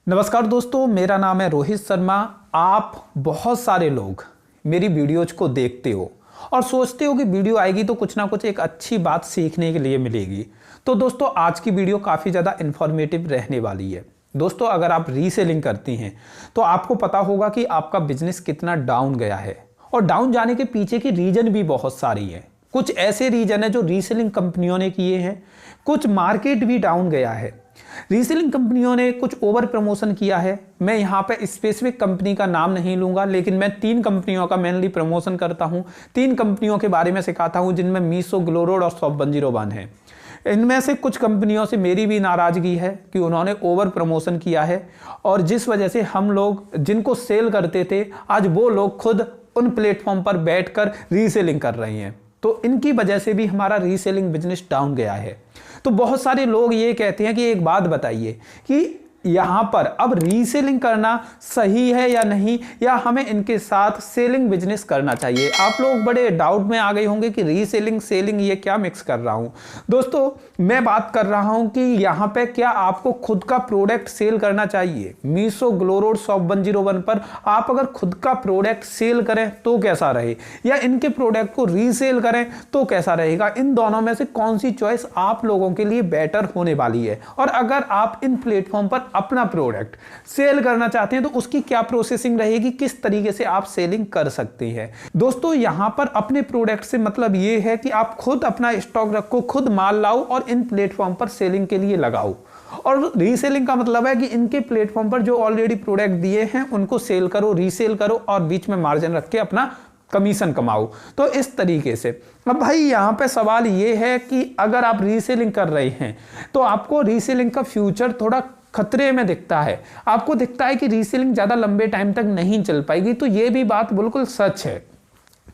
नमस्कार दोस्तों, मेरा नाम है रोहित शर्मा। आप बहुत सारे लोग मेरी वीडियोज को देखते हो और सोचते हो कि वीडियो आएगी तो कुछ ना कुछ एक अच्छी बात सीखने के लिए मिलेगी। तो दोस्तों, आज की वीडियो काफ़ी ज़्यादा इन्फॉर्मेटिव रहने वाली है। दोस्तों, अगर आप रीसेलिंग करती हैं तो आपको पता होगा कि आपका बिजनेस कितना डाउन गया है, और डाउन जाने के पीछे की रीजन भी बहुत सारी है। कुछ ऐसे रीजन है जो रीसेलिंग कंपनियों ने किए हैं, कुछ मार्केट भी डाउन गया है, रीसेलिंग कंपनियों ने कुछ ओवर प्रमोशन किया है। मैं यहाँ पे स्पेसिफिक कंपनी का नाम नहीं लूंगा, लेकिन मैं 3 कंपनियों का मेनली प्रमोशन करता हूँ। 3 कंपनियों के बारे में सिखाता हूँ, जिनमें मीशो, ग्लोरोड और शॉप101 है। इनमें से कुछ कंपनियों से मेरी भी नाराजगी है कि उन्होंने ओवर प्रमोशन किया है, और जिस वजह से हम लोग जिनको सेल करते थे, आज वो लोग खुद उन प्लेटफॉर्म पर बैठकर रीसेलिंग कर रहे हैं। तो इनकी वजह से भी हमारा रीसेलिंग बिजनेस डाउन गया है। तो बहुत सारे लोग ये कहते हैं कि एक बात बताइए कि यहाँ पर अब रीसेलिंग करना सही है या नहीं, या हमें इनके साथ सेलिंग बिजनेस करना चाहिए। आप लोग बड़े डाउट में आ गए होंगे कि रीसेलिंग सेलिंग ये क्या मिक्स कर रहा हूँ। दोस्तों, मैं बात कर रहा हूँ कि यहाँ पे क्या आपको खुद का प्रोडक्ट सेल करना चाहिए। मीशो, ग्लोरोड, शॉप101 पर आप अगर खुद का प्रोडक्ट सेल करें तो कैसा रहे, या इनके प्रोडक्ट को रीसेल करें तो कैसा रहेगा। इन दोनों में से कौन सी चॉइस आप लोगों के लिए बेटर होने वाली है, और अगर आप इन प्लेटफॉर्म पर अपना प्रोडक्ट सेल करना चाहते हैं तो उसकी क्या प्रोसेसिंग रहेगी, किस तरीके से आप सेलिंग कर सकते हैं। दोस्तों, यहां पर अपने प्रोडक्ट से मतलब यह है कि आप खुद अपना स्टॉक रखो, खुद माल लाओ और इन प्लेटफॉर्म पर सेलिंग के लिए लगाओ। और रीसेलिंग का मतलब है कि इनके प्लेटफॉर्म पर जो ऑलरेडी प्रोडक्ट दिए हैं उनको सेल करो, रीसेल करो और बीच में मार्जिन रख के अपना कमीशन कमाओ। तो इस तरीके से अब भाई यहाँ पे सवाल ये है कि अगर आप रीसेलिंग कर रहे हैं तो आपको रीसेलिंग का फ्यूचर थोड़ा खतरे में दिखता है। आपको दिखता है कि रीसेलिंग ज़्यादा लंबे टाइम तक नहीं चल पाएगी। तो ये भी बात बिल्कुल सच है।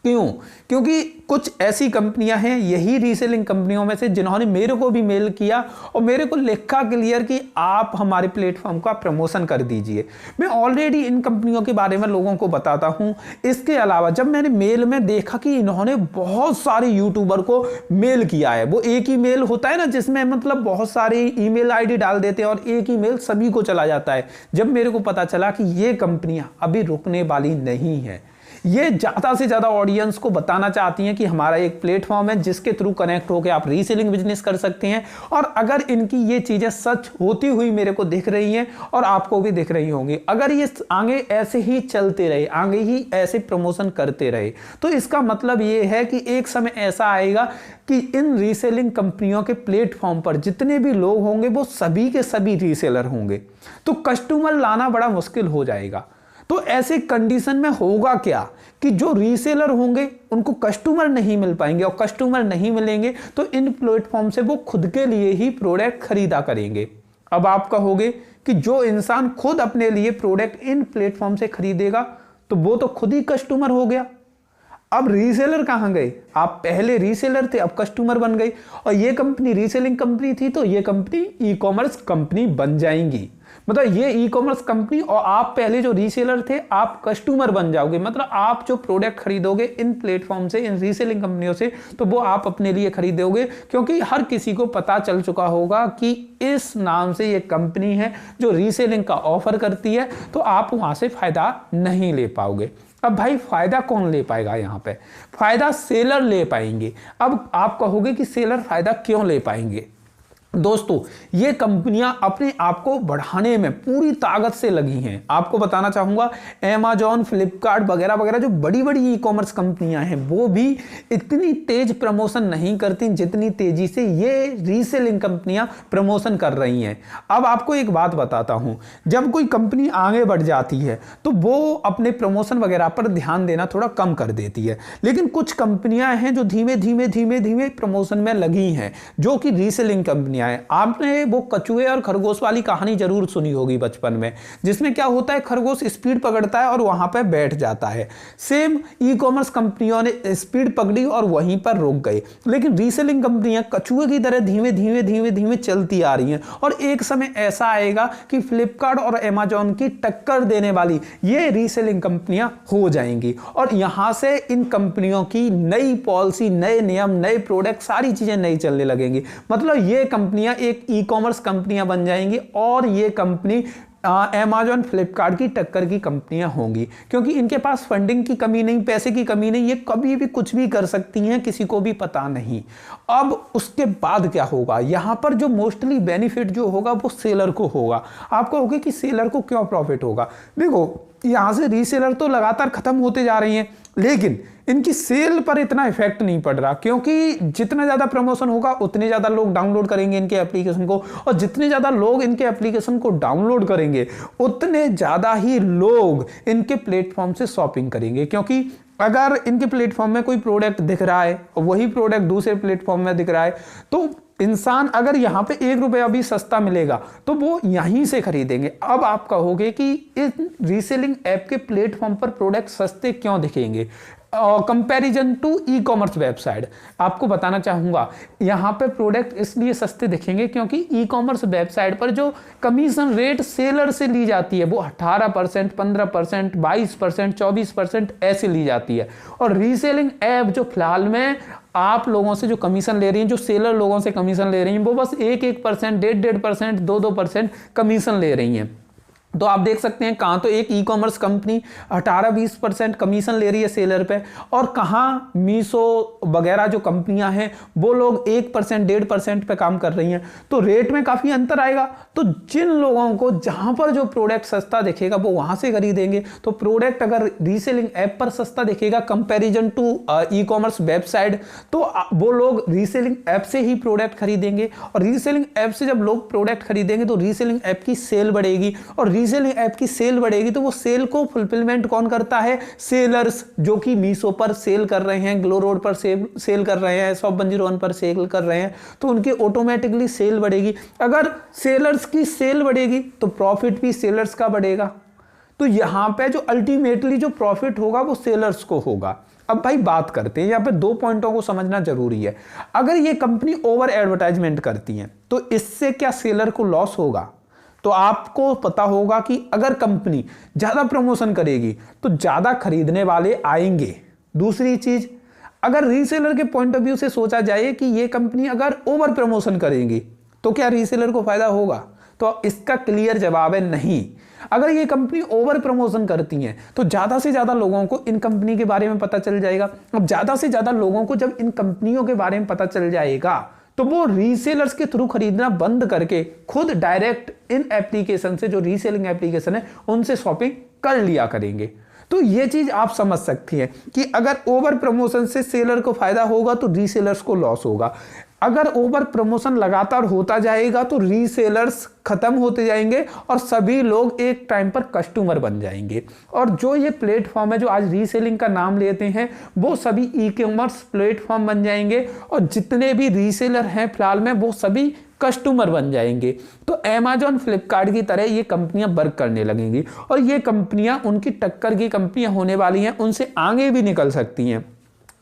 क्यों? क्योंकि कुछ ऐसी कंपनियां हैं, यही रीसेलिंग कंपनियों में से, जिन्होंने मेरे को भी मेल किया और मेरे को लिखा क्लियर कि आप हमारे प्लेटफॉर्म का प्रमोशन कर दीजिए। मैं ऑलरेडी इन कंपनियों के बारे में लोगों को बताता हूं। इसके अलावा जब मैंने मेल में देखा कि इन्होंने बहुत सारे यूट्यूबर को मेल किया है, वो एक ही मेल होता है ना जिसमें मतलब बहुत सारी ईमेल आईडी डाल देते हैं और एक ही मेल सभी को चला जाता है। जब मेरे को पता चला कि ये कंपनियां अभी रुकने वाली नहीं है, ये ज़्यादा से ज़्यादा ऑडियंस को बताना चाहती हैं कि हमारा एक प्लेटफॉर्म है जिसके थ्रू कनेक्ट होकर आप रीसेलिंग बिजनेस कर सकते हैं। और अगर इनकी ये चीज़ें सच होती हुई मेरे को दिख रही हैं और आपको भी दिख रही होंगी, अगर ये आगे ऐसे ही चलते रहे, आगे ही ऐसे प्रमोशन करते रहे, तो इसका मतलब ये है कि एक समय ऐसा आएगा कि इन रीसेलिंग कंपनियों के प्लेटफॉर्म पर जितने भी लोग होंगे वो सभी के सभी रीसेलर होंगे। तो कस्टमर लाना बड़ा मुश्किल हो जाएगा। तो ऐसे कंडीशन में होगा क्या कि जो रीसेलर होंगे उनको कस्टमर नहीं मिल पाएंगे, और कस्टमर नहीं मिलेंगे तो इन प्लेटफॉर्म से वो खुद के लिए ही प्रोडक्ट खरीदा करेंगे। अब आप कहोगे कि जो इंसान खुद अपने लिए प्रोडक्ट इन प्लेटफॉर्म से खरीदेगा तो वो तो खुद ही कस्टमर हो गया। अब रीसेलर कहाँ गए? आप पहले रीसेलर थे, अब कस्टमर बन गए। और ये कंपनी रीसेलिंग कंपनी थी तो ये कंपनी ई कॉमर्स कंपनी बन जाएंगी। मतलब ये ई कॉमर्स कंपनी, और आप पहले जो रीसेलर थे आप कस्टमर बन जाओगे। मतलब आप जो प्रोडक्ट खरीदोगे इन प्लेटफॉर्म से, इन रीसेलिंग कंपनियों से, तो वो आप अपने लिए खरीदोगे, क्योंकि हर किसी को पता चल चुका होगा कि इस नाम से ये कंपनी है जो रीसेलिंग का ऑफर करती है, तो आप वहां से फायदा नहीं ले पाओगे। अब भाई फायदा कौन ले पाएगा? यहाँ पे फायदा सेलर ले पाएंगे। अब आप कहोगे कि सेलर फायदा क्यों ले पाएंगे? दोस्तों, ये कंपनियां अपने आप को बढ़ाने में पूरी ताकत से लगी हैं। आपको बताना चाहूंगा, Amazon, फ्लिपकार्ट वगैरह वगैरह जो बड़ी बड़ी ई कॉमर्स कंपनियां हैं वो भी इतनी तेज प्रमोशन नहीं करती जितनी तेजी से ये रीसेलिंग कंपनियां प्रमोशन कर रही हैं। अब आपको एक बात बताता हूं, जब कोई कंपनी आगे बढ़ जाती है तो वो अपने प्रमोशन वगैरह पर ध्यान देना थोड़ा कम कर देती है, लेकिन कुछ कंपनियां हैं जो धीमे धीमे धीमे धीमे प्रमोशन में लगी हैं, जो कि रीसेलिंग कंपनी। आपने वो कछुए और खरगोश वाली कहानी जरूर सुनी होगी बचपन में, जिसमें क्या होता है, खरगोश स्पीड पकड़ता है और वहां पर बैठ जाता है। सेम ई कॉमर्स कंपनियों ने स्पीड पकड़ी और वहीं पर रुक गए, लेकिन रीसेलिंग कंपनियां कछुए की तरह धीमे धीमे धीमे धीमे चलती आ रही हैं। और एक समय ऐसा आएगा कि फ्लिपकार्ट और Amazon की टक्कर देने वाली ये रीसेलिंग कंपनियां हो जाएंगी, और यहां से इन कंपनियों की नई पॉलिसी, नए नियम, नए प्रोडक्ट, सारी चीजें नई चलने लगेंगी। मतलब ये कंपनियां एक ई कॉमर्स कंपनियां बन जाएंगी और ये कंपनी अमेजॉन फ्लिपकार्ट की टक्कर की कंपनियां होंगी, क्योंकि इनके पास फंडिंग की कमी नहीं, पैसे की कमी नहीं, ये कभी भी कुछ भी कर सकती हैं, किसी को भी पता नहीं। अब उसके बाद क्या होगा, यहां पर जो मोस्टली बेनिफिट जो होगा वो सेलर को होगा। आप कहोगे कि सेलर को क्यों प्रॉफिट होगा? देखो, यहां से रीसेलर तो लगातार खत्म होते जा रही हैं, लेकिन इनकी सेल पर इतना इफेक्ट नहीं पड़ रहा, क्योंकि जितना ज्यादा प्रमोशन होगा उतने ज्यादा लोग डाउनलोड करेंगे इनके एप्लीकेशन को, और जितने ज्यादा लोग इनके एप्लीकेशन को डाउनलोड करेंगे उतने ज्यादा ही लोग इनके प्लेटफॉर्म से शॉपिंग करेंगे। क्योंकि अगर इनके प्लेटफॉर्म में कोई प्रोडक्ट दिख रहा है और वही प्रोडक्ट दूसरे प्लेटफॉर्म में दिख रहा है, तो इंसान अगर यहाँ पे 1 रुपया भी सस्ता मिलेगा तो वो यहीं से खरीदेंगे। अब आप कहोगे कि इस रीसेलिंग ऐप के प्लेटफॉर्म पर प्रोडक्ट सस्ते क्यों दिखेंगे comparison to e commerce website? आपको बताना चाहूंगा, यहाँ पे प्रोडक्ट इसलिए सस्ते दिखेंगे क्योंकि ई कॉमर्स वेबसाइट पर जो कमीशन रेट सेलर से ली जाती है वो 18%, 15%, 22%, 24% ऐसे ली जाती है। और रीसेलिंग ऐप जो फिलहाल में आप लोगों से जो कमीशन ले रही हैं, जो सेलर लोगों से कमीशन ले रही हैं, वो बस 1-1%, 1.5%, 2-2% कमीशन ले रही हैं। तो आप देख सकते हैं कहाँ तो एक ई कॉमर्स कंपनी 18-20% कमीशन ले रही है सेलर पे, और कहाँ मीशो वगैरह जो कंपनियां हैं वो लोग 1%, 1.5% पे काम कर रही हैं। तो रेट में काफ़ी अंतर आएगा। तो जिन लोगों को जहाँ पर जो प्रोडक्ट सस्ता दिखेगा वो वहाँ से खरीदेंगे। तो प्रोडक्ट अगर रीसेलिंग ऐप पर सस्ता दिखेगा comparison to e commerce website, तो वो लोग रीसेलिंग ऐप से ही प्रोडक्ट खरीदेंगे। और रीसेलिंग ऐप से जब लोग प्रोडक्ट खरीदेंगे तो रीसेलिंग ऐप की सेल बढ़ेगी, और रीसेलिंग ऐप की सेल बढ़ेगी तो वो सेल को फुलफिलमेंट कौन करता है? सेलर्स, जो कि मीशो पर सेल कर रहे हैं, ग्लो रोड पर सेल कर रहे हैं, शॉप 101 पर सेल कर रहे हैं, तो उनकी ऑटोमेटिकली सेल बढ़ेगी। अगर सेलर्स की सेल बढ़ेगी तो प्रॉफिट भी सेलर्स का बढ़ेगा। तो यहां पे जो अल्टीमेटली जो प्रॉफिट होगा वो सेलर्स को होगा। अब भाई बात करते हैं, यहाँ पे 2 पॉइंटों को समझना जरूरी है। अगर ये कंपनी ओवर एडवर्टाइजमेंट करती है तो इससे क्या सेलर को लॉस होगा? तो आपको पता होगा कि अगर कंपनी ज्यादा प्रमोशन करेगी तो ज्यादा खरीदने वाले आएंगे। दूसरी चीज, अगर रीसेलर के पॉइंट ऑफ व्यू से सोचा जाए कि ये कंपनी अगर ओवर प्रमोशन करेगी तो क्या रीसेलर को फायदा होगा? तो इसका क्लियर जवाब है नहीं। अगर ये कंपनी ओवर प्रमोशन करती है तो ज्यादा से ज्यादा लोगों को इन कंपनी के बारे में पता चल जाएगा। अब ज्यादा से ज्यादा लोगों को जब इन कंपनियों के बारे में पता चल जाएगा तो वो रीसेलर्स के थ्रू खरीदना बंद करके खुद डायरेक्ट इन एप्लीकेशन से, जो रीसेलिंग एप्लीकेशन है, उनसे शॉपिंग कर लिया करेंगे। तो ये चीज आप समझ सकती हैं कि अगर ओवर प्रमोशन से सेलर को फायदा होगा तो रीसेलर्स को लॉस होगा। अगर ओवर प्रमोशन लगातार होता जाएगा तो रीसेलर्स खत्म होते जाएंगे और सभी लोग एक टाइम पर कस्टमर बन जाएंगे। और जो ये प्लेटफॉर्म है जो आज रीसेलिंग का नाम लेते हैं वो सभी ई कॉमर्स प्लेटफॉर्म बन जाएंगे, और जितने भी रीसेलर हैं फिलहाल में वो सभी कस्टमर बन जाएंगे। तो अमेजॉन फ्लिपकार्ट की तरह ये कंपनियां वर्क करने लगेंगी, और ये कंपनियां उनकी टक्कर की कंपनियां होने वाली हैं, उनसे आगे भी निकल सकती हैं।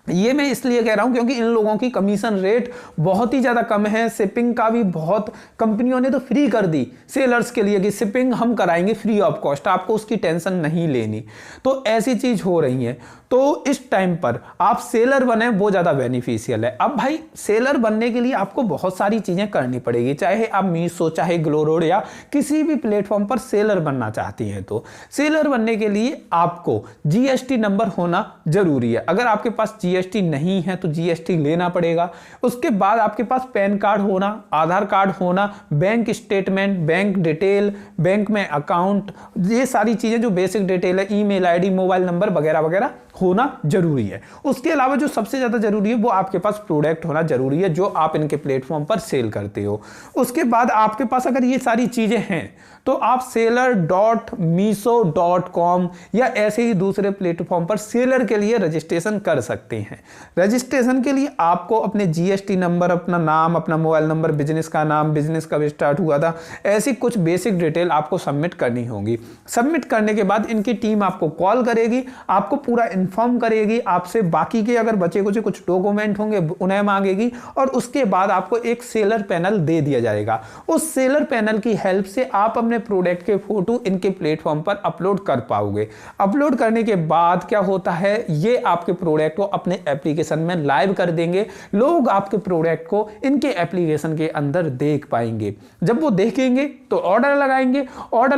ये मैं इसलिए कह रहा हूं क्योंकि इन लोगों की कमीशन रेट बहुत ही ज़्यादा कम है। शिपिंग का भी बहुत कंपनियों ने तो फ्री कर दी सेलर्स के लिए कि शिपिंग हम कराएंगे फ्री ऑफ कॉस्ट, आपको उसकी टेंशन नहीं लेनी। तो ऐसी चीज़ हो रही है। तो इस टाइम पर आप सेलर बने वो ज़्यादा बेनिफिशियल है। अब भाई सेलर बनने के लिए आपको बहुत सारी चीज़ें करनी पड़ेगी, चाहे आप मीशो, चाहे ग्लो रोड या किसी भी प्लेटफॉर्म पर सेलर बनना चाहती हैं। तो सेलर बनने के लिए आपको जीएसटी नंबर होना जरूरी है। अगर आपके पास जीएसटी नहीं है तो जीएसटी लेना पड़ेगा। उसके बाद आपके पास पैन कार्ड होना, आधार कार्ड होना, bank statement, bank detail, bank में अकाउंट, ये सारी चीज़ें जो बेसिक डिटेल है, ईमेल आईडी, मोबाइल नंबर वगैरह वगैरह होना जरूरी है। उसके अलावा जो सबसे ज्यादा जरूरी है वो आपके पास प्रोडक्ट होना जरूरी है जो आप इनके प्लेटफॉर्म पर सेल करते हो। उसके बाद आपके पास अगर ये सारी चीजें हैं तो आप seller.meesho.com या ऐसे ही दूसरे प्लेटफॉर्म पर सेलर के लिए रजिस्ट्रेशन कर सकते हैं। रजिस्ट्रेशन के लिए आपको अपने जीएसटी नंबर, अपना नाम, अपना मोबाइल नंबर, बिजनेस का नाम, बिजनेस कब स्टार्ट हुआ था, ऐसी कुछ बेसिक डिटेल आपको सबमिट करनी होगी। सबमिट करने के बाद इनकी टीम आपको कॉल करेगी, आपको पूरा इन्फॉर्म करेगी आपसे, बाकी के अगर बचे कुछ डॉक्यूमेंट होंगे उन्हें मांगेगी और उसके बाद आपको एक सेलर पैनल दे दिया जाएगा। उस सेलर पैनल की हेल्प से आप अपने प्रोडक्ट के फोटो इनके प्लेटफॉर्म पर अपलोड कर पाओगे। अपलोड करने के बाद क्या होता है, ये आपके प्रोडक्ट को अपने एप्लीकेशन में लाइव कर देंगे। लोग आपके प्रोडक्ट को इनके एप्लीकेशन के अंदर देख पाएंगे। जब वो देखेंगे तो ऑर्डर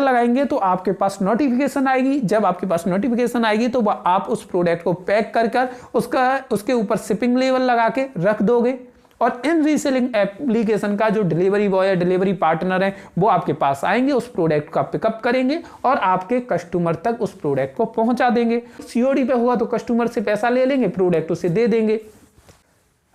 लगाएंगे तो आपके पास नोटिफिकेशन आएगी। जब आपके पास नोटिफिकेशन आएगी तो आप उस प्रोडक्ट को पैक कर उसके ऊपर शिपिंग लेवल लगा के रख दोगे और इन रीसेलिंग एप्लीकेशन का जो डिलीवरी बॉय या डिलीवरी पार्टनर है वो आपके पास आएंगे, उस प्रोडक्ट का पिकअप करेंगे और आपके कस्टमर तक उस प्रोडक्ट को पहुंचा देंगे। सीओडी पे होगा तो कस्टमर से पैसा ले लेंगे, प्रोडक्ट उसे दे देंगे।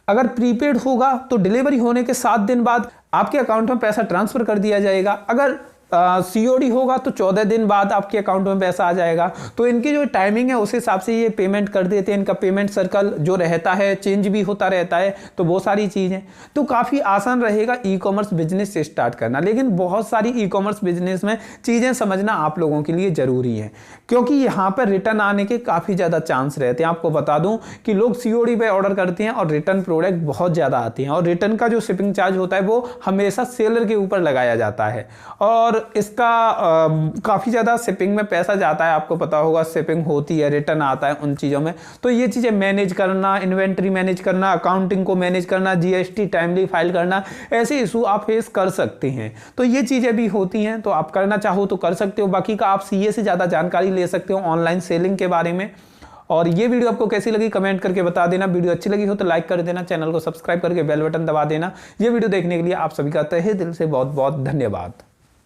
अगर प्रीपेड होगा तो डिलीवरी होने के 7 दिन बाद आपके अकाउंट में पैसा ट्रांसफर कर दिया जाएगा। अगर सीओडी होगा तो 14 दिन बाद आपके अकाउंट में पैसा आ जाएगा। तो इनकी जो टाइमिंग है उस हिसाब से ये पेमेंट कर देते हैं। इनका पेमेंट सर्कल जो रहता है चेंज भी होता रहता है, तो वो सारी चीज़ें तो काफ़ी आसान रहेगा ई कॉमर्स बिजनेस से स्टार्ट करना। लेकिन बहुत सारी ई कॉमर्स बिजनेस में चीज़ें समझना आप लोगों के लिए ज़रूरी है, क्योंकि यहाँ पर रिटर्न आने के काफ़ी ज़्यादा चांस रहते हैं। आपको बता दूँ कि लोग सीओडी पे ऑर्डर करते हैं और रिटर्न प्रोडक्ट बहुत ज़्यादा आते हैं और रिटर्न का जो शिपिंग चार्ज होता है वो हमेशा सेलर के ऊपर लगाया जाता है और इसका काफ़ी ज़्यादा शिपिंग में पैसा जाता है। आपको पता होगा शिपिंग होती है, रिटर्न आता है उन चीज़ों में। तो ये चीज़ें मैनेज करना, इन्वेंट्री मैनेज करना, अकाउंटिंग को मैनेज करना, जीएसटी टाइमली फाइल करना, ऐसे इशू आप फेस कर सकते हैं। तो ये चीज़ें भी होती हैं, तो आप करना चाहो तो कर सकते हो। बाकी का आप सीए से ज़्यादा जानकारी ले सकते हो ऑनलाइन सेलिंग के बारे में। और ये वीडियो आपको कैसी लगी कमेंट करके बता देना। वीडियो अच्छी लगी हो तो लाइक कर देना, चैनल को सब्सक्राइब करके बेल बटन दबा देना। ये वीडियो देखने के लिए आप सभी का तहे दिल से बहुत बहुत धन्यवाद।